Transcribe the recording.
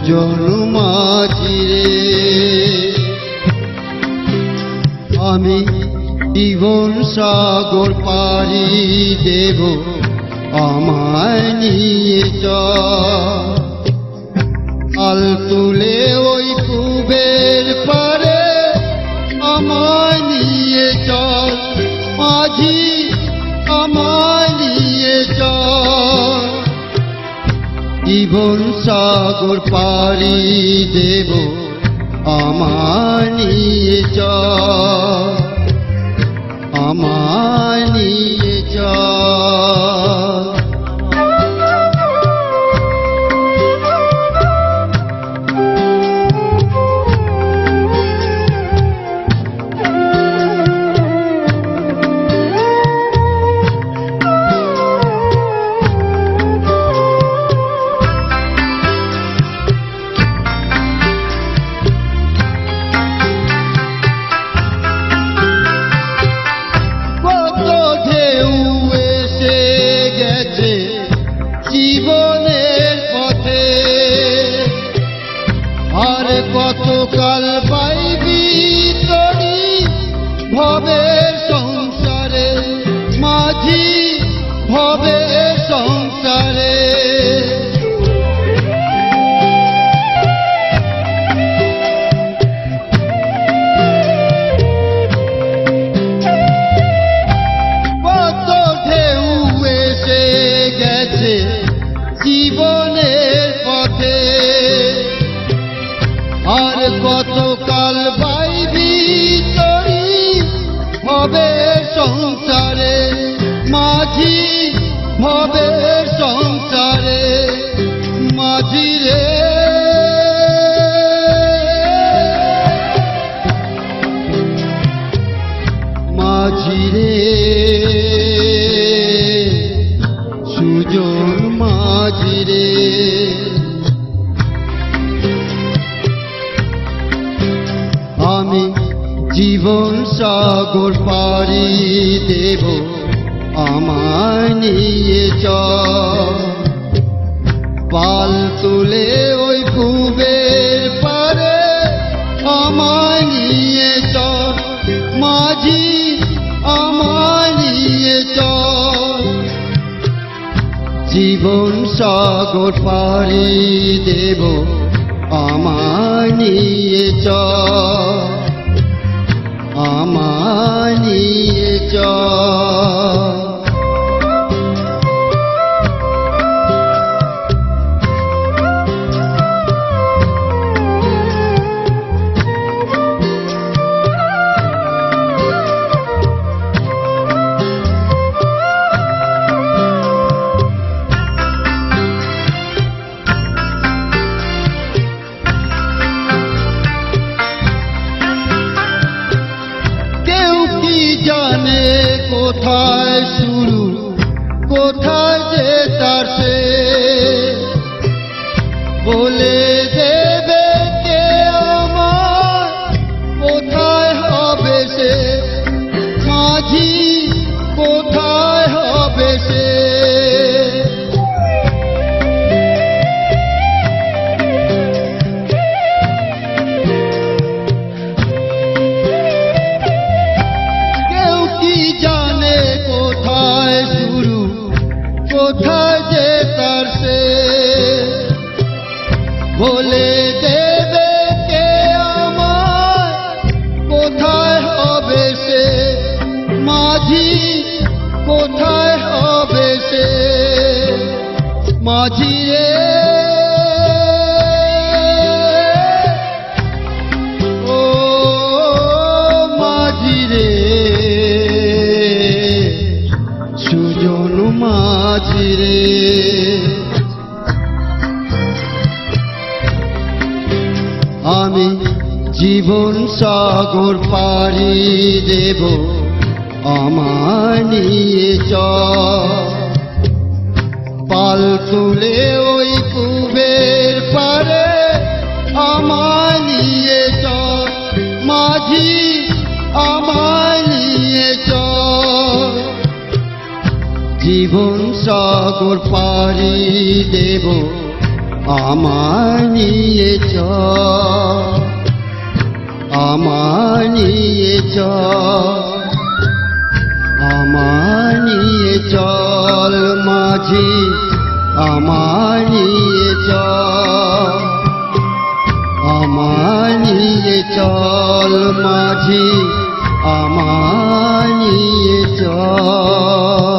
সুজন মাঝি আমি জীবন সাগর পাড়ি দেব আমায় নিয়ে চল আল তুলে ওই কুবের পারে আমায় নিয়ে চল মাঝি আমায় নিয়ে চল জীবন সাগর পাড়ি দেব আমায় নিয়ে চল আমায় নিয়ে চল জীবনের পথে আর কতকাল পাইবি তরি ভবের সংসারে মাঝি ভবের সংসারে কত ঢেউ এসে গেছে জীবনের পথে আর কতকাল বাইবি তরি ভবের সংসারে মাঝি ভবের সংসারে মাঝি রে মাঝি রে সুজন মাঝি রে আমি জীবন সাগর পাড়ি দেব আমায় নিয়ে চল পাল তুলে ওই কুবের পারে আমায় নিয়ে চল মাঝি আমায় নিয়ে চল জীবন সাগর পাড়ি দেব আমায় নিয়ে চল আমায় নিয়ে চল জানে কোথায় শুরু কোথায় যে তার শেষ বলে দেবে কে আমার কোথায় হবে সে মাঝি কোথায় হবে সে কোথায় যে তার শেষ বলে দেবে কে আমার কোথায় হবে সে মাঝি কোথায় হবে সে মাঝি রে ও মাঝি রে সুজন মাঝি রে আমি জীবন সাগর পাড়ি দেব আমায় নিয়ে চল পাল তুলে ওই কুবের পারে আমায় নিয়ে চল মাঝি আমায় নিয়ে চল জীবন সাগর পাড়ি দেব আমায় নিয়ে চল, আমায় নিয়ে চল, আমায় নিয়ে চল মাঝি, আমায় নিয়ে চল, আমায় নিয়ে চল মাঝি, আমায় নিয়ে চল।